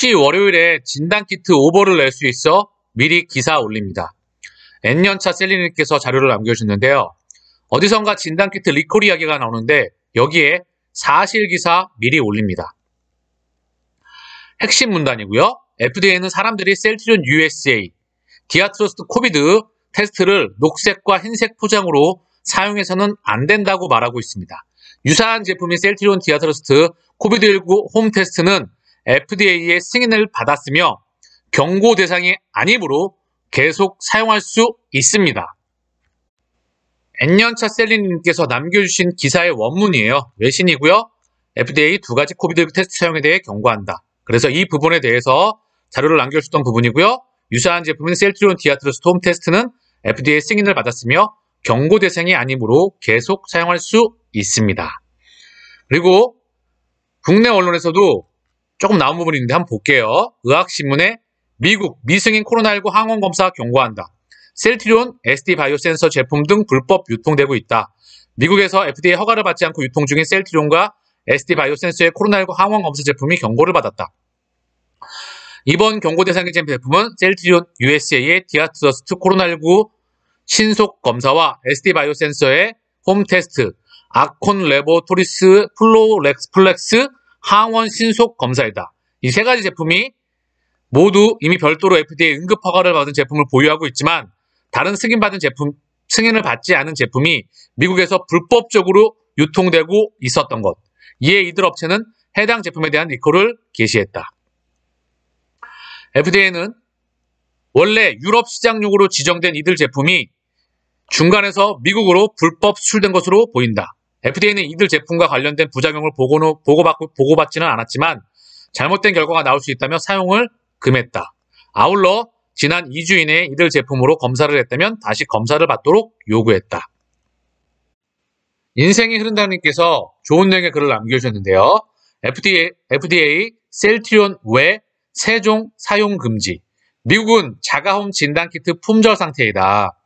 혹시 월요일에 진단키트 오버를 낼 수 있어? 미리 기사 올립니다. N년차 셀리님께서 자료를 남겨주셨는데요. 어디선가 진단키트 리콜 이야기가 나오는데 여기에 사실 기사 미리 올립니다. 핵심 문단이고요. FDA는 사람들이 셀트리온 USA, 디아트러스트 코비드 테스트를 녹색과 흰색 포장으로 사용해서는 안 된다고 말하고 있습니다. 유사한 제품인 셀트리온 디아트러스트 코비드19 홈 테스트는 FDA의 승인을 받았으며 경고 대상이 아니므로 계속 사용할 수 있습니다. N년차 셀리님께서 남겨주신 기사의 원문이에요. 외신이고요. FDA 두 가지 코비드 테스트 사용에 대해 경고한다. 그래서 이 부분에 대해서 자료를 남겨주셨던 부분이고요. 유사한 제품인 셀트리온 디아트러스트 홈 테스트는 FDA 승인을 받았으며 경고 대상이 아니므로 계속 사용할 수 있습니다. 그리고 국내 언론에서도 조금 나온 부분이 있는데 한번 볼게요. 의학신문에 미국 미승인 코로나19 항원 검사 경고한다. 셀트리온 SD 바이오 센서 제품 등 불법 유통되고 있다. 미국에서 FDA 허가를 받지 않고 유통 중인 셀트리온과 SD 바이오 센서의 코로나19 항원 검사 제품이 경고를 받았다. 이번 경고 대상의 제품은 셀트리온 USA의 디아트러스트 코로나19 신속 검사와 SD 바이오 센서의 홈 테스트, 아콘 레보토리스 플렉스 항원 신속 검사이다. 이 세 가지 제품이 모두 이미 별도로 FDA 응급 허가를 받은 제품을 보유하고 있지만 다른 승인을 받지 않은 제품이 미국에서 불법적으로 유통되고 있었던 것. 이에 이들 업체는 해당 제품에 대한 리콜을 개시했다. FDA는 원래 유럽 시장용으로 지정된 이들 제품이 중간에서 미국으로 불법 수출된 것으로 보인다. FDA는 이들 제품과 관련된 부작용을 보고받지는 않았지만 잘못된 결과가 나올 수 있다며 사용을 금했다. 아울러 지난 2주 이내에 이들 제품으로 검사를 했다면 다시 검사를 받도록 요구했다. 인생이 흐른다님께서 좋은 내용의 글을 남겨주셨는데요. FDA 셀트리온 외 세종 사용 금지. 미국은 자가홈 진단키트 품절 상태이다.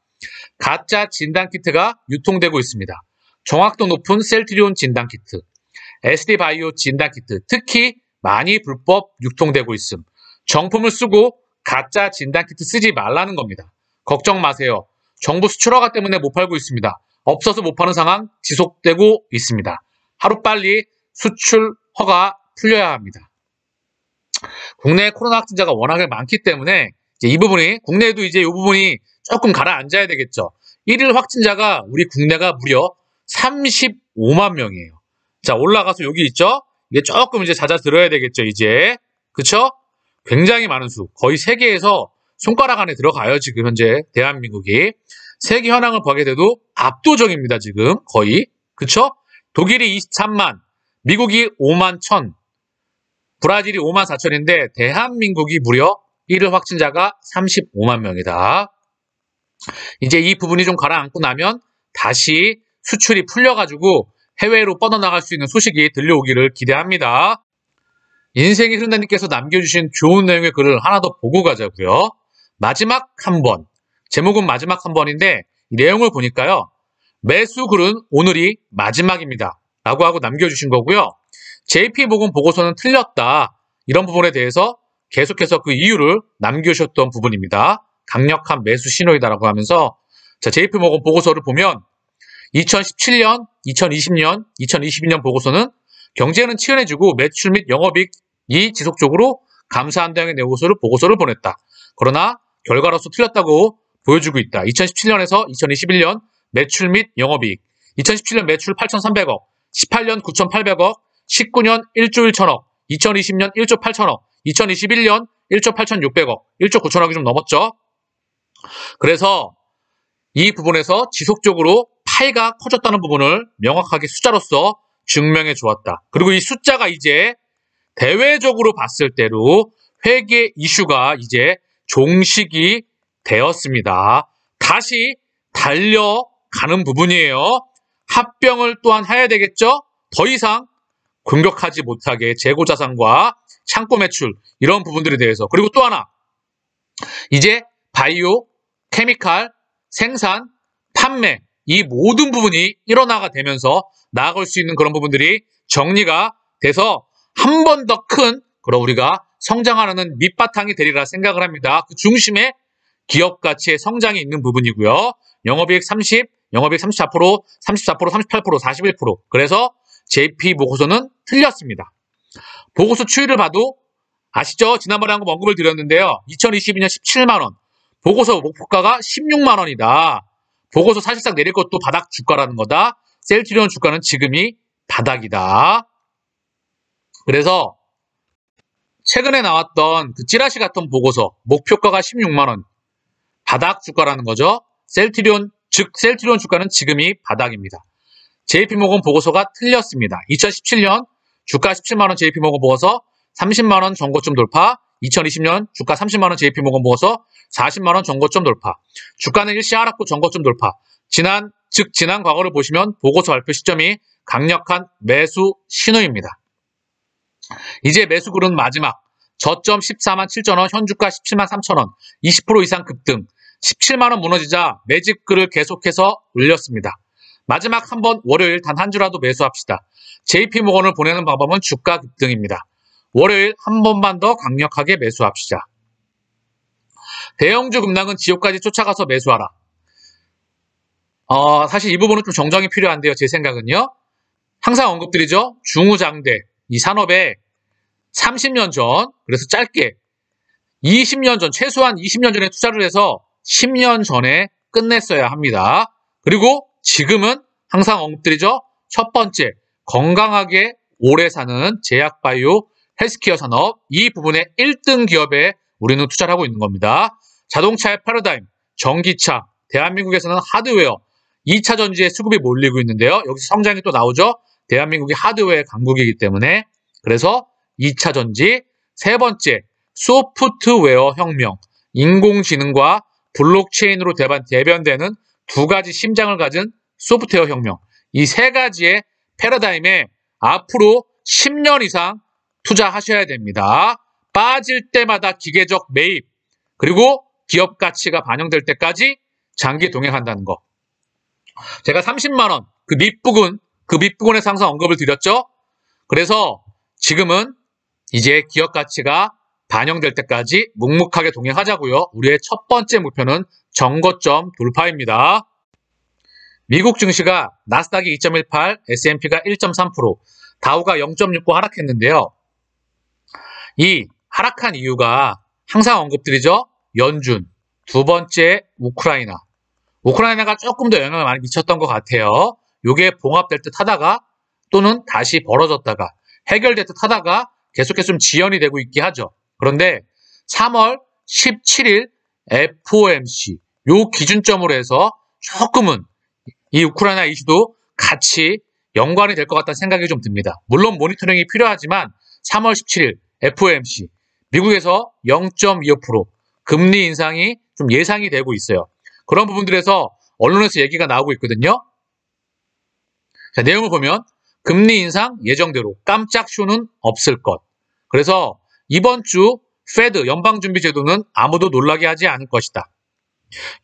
가짜 진단키트가 유통되고 있습니다. 정확도 높은 셀트리온 진단키트, SD 바이오 진단키트, 특히 많이 불법 유통되고 있음. 정품을 쓰고 가짜 진단키트 쓰지 말라는 겁니다. 걱정 마세요. 정부 수출 허가 때문에 못 팔고 있습니다. 없어서 못 파는 상황 지속되고 있습니다. 하루빨리 수출 허가 풀려야 합니다. 국내 코로나 확진자가 워낙에 많기 때문에 이제 이 부분이 국내에도 이제 이 부분이 조금 가라앉아야 되겠죠. 1일 확진자가 우리 국내가 무려 35만 명이에요. 자, 올라가서 여기 있죠? 이게 조금 이제 잦아들어야 되겠죠, 이제. 그쵸? 굉장히 많은 수. 거의 세계에서 손가락 안에 들어가요, 지금 현재 대한민국이. 세계 현황을 보게 돼도 압도적입니다, 지금. 거의. 그쵸? 독일이 23만, 미국이 5만 1천, 브라질이 5만 4천인데 대한민국이 무려 1일 확진자가 35만 명이다. 이제 이 부분이 좀 가라앉고 나면 다시 수출이 풀려가지고 해외로 뻗어나갈 수 있는 소식이 들려오기를 기대합니다. 인생이 흐른다님께서 남겨주신 좋은 내용의 글을 하나 더 보고 가자고요. 마지막 한 번. 제목은 마지막 한 번인데 이 내용을 보니까요. 매수 글은 오늘이 마지막입니다. 라고 하고 남겨주신 거고요. JP모건 보고서는 틀렸다. 이런 부분에 대해서 계속해서 그 이유를 남겨주셨던 부분입니다. 강력한 매수 신호이다라고 하면서 자, JP모건 보고서를 보면 2017년, 2020년, 2022년 보고서는 경제는 치열해지고 매출 및 영업이익이 지속적으로 감소한다는 내용으로 보고서를 보냈다. 그러나 결과로서 틀렸다고 보여주고 있다. 2017년에서 2021년 매출 및 영업이익 2017년 매출 8,300억, 18년 9,800억, 19년 1조 1천억, 2020년 1조 8천억, 2021년 1조 8,600억, 1조 9천억이 좀 넘었죠. 그래서 이 부분에서 지속적으로 파이가 커졌다는 부분을 명확하게 숫자로서 증명해 주었다. 그리고 이 숫자가 이제 대외적으로 봤을 때로 회계 이슈가 이제 종식이 되었습니다. 다시 달려가는 부분이에요. 합병을 또한 해야 되겠죠? 더 이상 공격하지 못하게 재고자산과 창고 매출 이런 부분들에 대해서 그리고 또 하나 이제 바이오, 케미칼, 생산, 판매 이 모든 부분이 일어나가 되면서 나아갈 수 있는 그런 부분들이 정리가 돼서 한 번 더 큰 그럼 우리가 성장하는 밑바탕이 되리라 생각을 합니다. 그 중심에 기업 가치의 성장이 있는 부분이고요. 영업이익 30, 영업이익 34%, 34%, 38%, 41%. 그래서 JP 보고서는 틀렸습니다. 보고서 추이를 봐도 아시죠? 지난번에 한번 언급을 드렸는데요. 2022년 17만원, 보고서 목표가가 16만원이다. 보고서 사실상 내릴 것도 바닥 주가라는 거다. 셀트리온 주가는 지금이 바닥이다. 그래서 최근에 나왔던 그 찌라시 같은 보고서, 목표가가 16만원, 바닥 주가라는 거죠. 셀트리온 주가는 지금이 바닥입니다. JP모건 보고서가 틀렸습니다. 2017년 주가 17만원 JP모건 보고서 30만원 전고점 돌파, 2020년 주가 30만원 JP모건 보고서 40만원 전고점 돌파, 주가는 일시 하락후 전고점 돌파. 지난 과거를 보시면 보고서 발표 시점이 강력한 매수 신호입니다. 이제 매수굴은 마지막, 저점 14만 7천원, 현주가 17만 3천원, 20% 이상 급등, 17만원 무너지자 매집글을 계속해서 올렸습니다. 마지막 한번 월요일 단 한 주라도 매수합시다. JP모건을 보내는 방법은 주가 급등입니다. 월요일 한 번만 더 강력하게 매수합시다. 대형주 급락은 지옥까지 쫓아가서 매수하라. 사실 이 부분은 좀 정정이 필요한데요. 제 생각은요. 항상 언급드리죠. 중우장대, 이 산업에 30년 전, 그래서 짧게 20년 전, 최소한 20년 전에 투자를 해서 10년 전에 끝냈어야 합니다. 그리고 지금은 항상 언급드리죠. 첫 번째, 건강하게 오래 사는 제약바이오 헬스케어 산업, 이 부분의 1등 기업에 우리는 투자를 하고 있는 겁니다. 자동차의 패러다임, 전기차, 대한민국에서는 하드웨어, 2차 전지에 수급이 몰리고 있는데요. 여기서 성장이 또 나오죠. 대한민국이 하드웨어 강국이기 때문에. 그래서 2차 전지, 세 번째, 소프트웨어 혁명, 인공지능과 블록체인으로 대변되는 두 가지 심장을 가진 소프트웨어 혁명. 이 세 가지의 패러다임에 앞으로 10년 이상 투자하셔야 됩니다. 빠질 때마다 기계적 매입, 그리고 기업 가치가 반영될 때까지 장기 동행한다는 거. 제가 30만원, 그 밑부분에서 항상 언급을 드렸죠. 그래서 지금은 이제 기업 가치가 반영될 때까지 묵묵하게 동행하자고요. 우리의 첫 번째 목표는 정거점 돌파입니다. 미국 증시가 나스닥이 2.18, S&P가 1.3%, 다우가 0.69 하락했는데요. 이 하락한 이유가 항상 언급드리죠. 연준, 두 번째 우크라이나가 조금 더 영향을 많이 미쳤던 것 같아요. 이게 봉합될 듯 하다가 또는 다시 벌어졌다가 해결될 듯 하다가 계속해서 좀 지연이 되고 있긴 하죠. 그런데 3월 17일 FOMC 요 기준점으로 해서 조금은 이 우크라이나 이슈도 같이 연관이 될 것 같다는 생각이 좀 듭니다. 물론 모니터링이 필요하지만 3월 17일 FOMC 미국에서 0.25% 금리 인상이 좀 예상이 되고 있어요. 그런 부분들에서 언론에서 얘기가 나오고 있거든요. 자, 내용을 보면 금리 인상 예정대로 깜짝 쇼는 없을 것. 그래서 이번 주 페드 연방준비제도는 아무도 놀라게 하지 않을 것이다.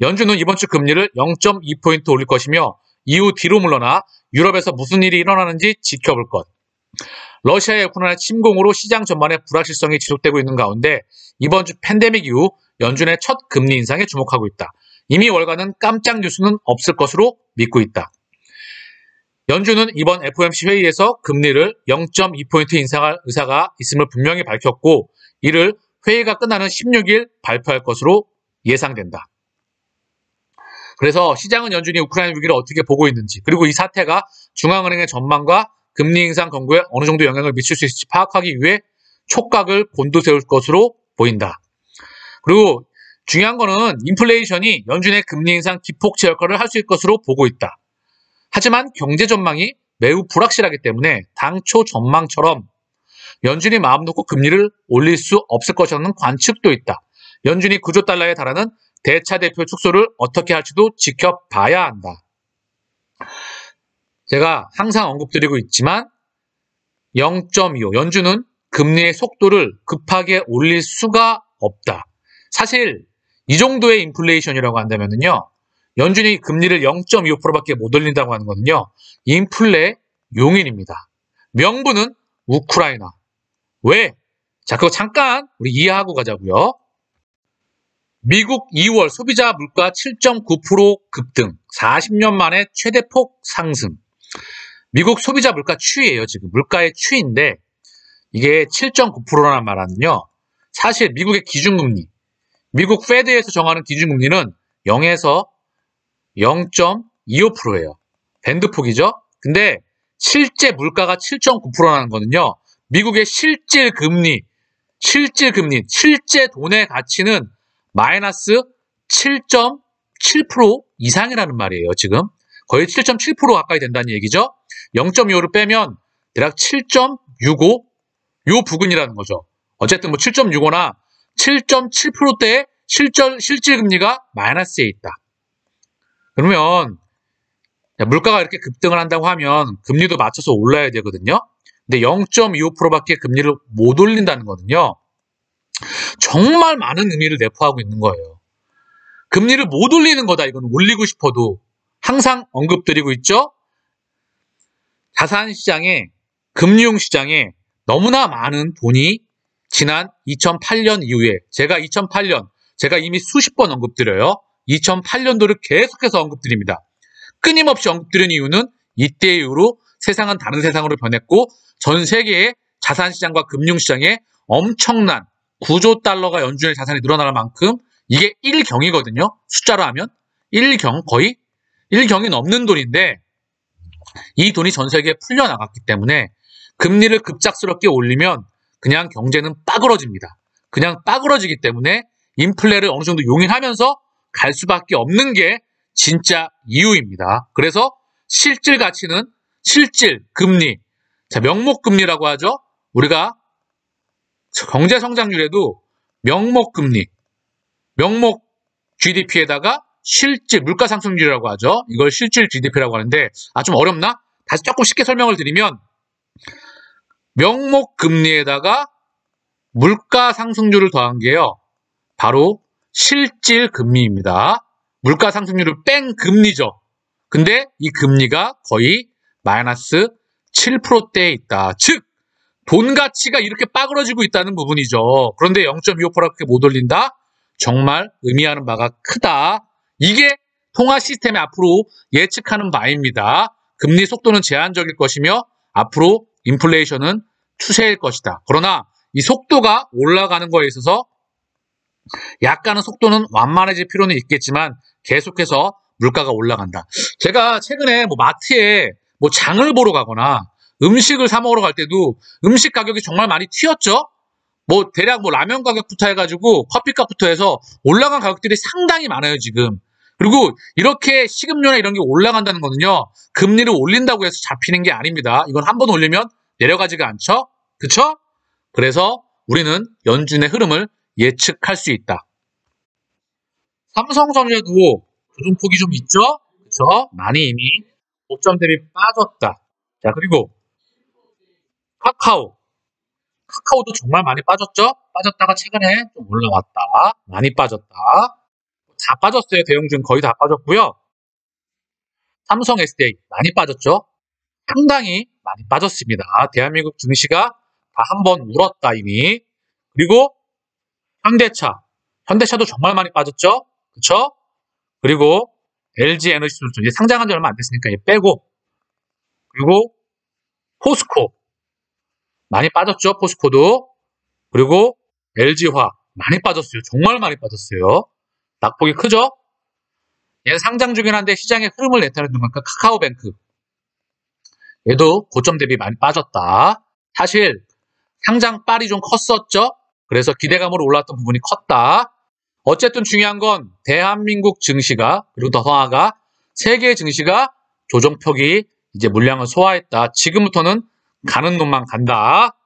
연준은 이번 주 금리를 0.2포인트 올릴 것이며 이후 뒤로 물러나 유럽에서 무슨 일이 일어나는지 지켜볼 것. 러시아의 우크라이나 침공으로 시장 전반의 불확실성이 지속되고 있는 가운데 이번 주 팬데믹 이후 연준의 첫 금리 인상에 주목하고 있다. 이미 월가는 깜짝 뉴스는 없을 것으로 믿고 있다. 연준은 이번 FOMC 회의에서 금리를 0.2포인트 인상할 의사가 있음을 분명히 밝혔고 이를 회의가 끝나는 16일 발표할 것으로 예상된다. 그래서 시장은 연준이 우크라이나 위기를 어떻게 보고 있는지 그리고 이 사태가 중앙은행의 전망과 금리 인상 권고에 어느 정도 영향을 미칠 수 있을지 파악하기 위해 촉각을 곤두세울 것으로 보인다. 그리고 중요한 거는 인플레이션이 연준의 금리 인상 기폭제 역할을 할 수 있을 것으로 보고 있다. 하지만 경제 전망이 매우 불확실하기 때문에 당초 전망처럼 연준이 마음 놓고 금리를 올릴 수 없을 것이라는 관측도 있다. 연준이 9조 달러에 달하는 대차 대표 축소를 어떻게 할지도 지켜봐야 한다. 제가 항상 언급드리고 있지만 0.25 연준은 금리의 속도를 급하게 올릴 수가 없다. 사실 이 정도의 인플레이션이라고 한다면요. 연준이 금리를 0.25%밖에 못 올린다고 하는 거는요. 인플레 용인입니다. 명분은 우크라이나. 왜? 자, 그거 잠깐 우리 이해하고 가자고요. 미국 2월 소비자 물가 7.9% 급등, 40년 만에 최대폭 상승. 미국 소비자 물가 추이예요. 지금 물가의 추이인데 이게 7.9%라는 말은요. 사실 미국의 기준금리, 미국 페드에서 정하는 기준금리는 0에서 0.25%예요. 밴드폭이죠. 근데 실제 물가가 7.9%라는 거는요. 미국의 실질 금리, 실제 돈의 가치는 마이너스 7.7% 이상이라는 말이에요. 지금 거의 7.7% 가까이 된다는 얘기죠. 0.25를 빼면 대략 7.65 요 부근이라는 거죠. 어쨌든 뭐 7.65나 7.7%대의 실질 금리가 마이너스에 있다. 그러면 물가가 이렇게 급등을 한다고 하면 금리도 맞춰서 올라야 되거든요. 근데 0.25%밖에 금리를 못 올린다는 거는요. 정말 많은 의미를 내포하고 있는 거예요. 금리를 못 올리는 거다. 이건 올리고 싶어도. 항상 언급드리고 있죠. 자산시장에, 금융시장에 너무나 많은 돈이 지난 2008년 이후에 제가 이미 수십 번 언급드려요. 2008년도를 계속해서 언급드립니다. 끊임없이 언급드린 이유는 이때 이후로 세상은 다른 세상으로 변했고 전 세계의 자산시장과 금융시장에 엄청난 9조 달러가 연준의 자산이 늘어날 만큼 이게 1경이거든요. 숫자로 하면 1경, 거의 1경이 넘는 돈인데 이 돈이 전 세계에 풀려나갔기 때문에 금리를 급작스럽게 올리면 그냥 경제는 빠그러집니다. 그냥 빠그러지기 때문에 인플레를 어느 정도 용인하면서 갈 수밖에 없는 게 진짜 이유입니다. 그래서 실질 가치는 실질 금리, 자, 명목 금리라고 하죠. 우리가 경제 성장률에도 명목 금리, 명목 GDP에다가 실질 물가 상승률이라고 하죠. 이걸 실질 GDP라고 하는데 좀 어렵나? 다시 조금 쉽게 설명을 드리면 명목 금리에다가 물가 상승률을 더한 게요. 바로 실질 금리입니다. 물가 상승률을 뺀 금리죠. 근데 이 금리가 거의 마이너스 7%대에 있다. 즉, 돈 가치가 이렇게 빠그러지고 있다는 부분이죠. 그런데 0.25%밖에 못 올린다? 정말 의미하는 바가 크다. 이게 통화 시스템의 앞으로 예측하는 바입니다. 금리 속도는 제한적일 것이며 앞으로 인플레이션은 추세일 것이다. 그러나 이 속도가 올라가는 거에 있어서 약간은 속도는 완만해질 필요는 있겠지만 계속해서 물가가 올라간다. 제가 최근에 마트에 장을 보러 가거나 음식을 사 먹으러 갈 때도 음식 가격이 정말 많이 튀었죠? 대략 라면 가격부터 해가지고 커피값부터 해서 올라간 가격들이 상당히 많아요, 지금. 그리고 이렇게 식음료나 이런 게 올라간다는 거는요, 금리를 올린다고 해서 잡히는 게 아닙니다. 이건 한 번 올리면 내려가지가 않죠? 그쵸? 그래서 우리는 연준의 흐름을 예측할 수 있다. 삼성전자도 조정폭이 좀 있죠? 그쵸? 많이 이미 고점 대비 빠졌다. 자, 그리고 카카오도 정말 많이 빠졌죠? 빠졌다가 최근에 좀 올라왔다. 많이 빠졌다. 다 빠졌어요. 대형주는 거의 다 빠졌고요. 삼성 SDI 많이 빠졌죠? 상당히 많이 빠졌습니다. 대한민국 증시가 다 한번 울었다 이미. 그리고 현대차도 정말 많이 빠졌죠? 그쵸? 그리고 LG에너지솔루션, 이제 상장한 지 얼마 안 됐으니까 얘 빼고, 그리고 포스코 많이 빠졌죠? 포스코도. 그리고 LG화 많이 빠졌어요. 정말 많이 빠졌어요. 낙폭이 크죠? 얘는 상장 중이긴 한데 시장의 흐름을 나타내는 거니까 카카오뱅크 얘도 고점 대비 많이 빠졌다. 사실 상장빨이 좀 컸었죠? 그래서 기대감으로 올랐던 부분이 컸다. 어쨌든 중요한 건 대한민국 증시가, 그리고 더 나아가 세계 증시가 조정폭이 이제 물량을 소화했다. 지금부터는 가는 놈만 간다.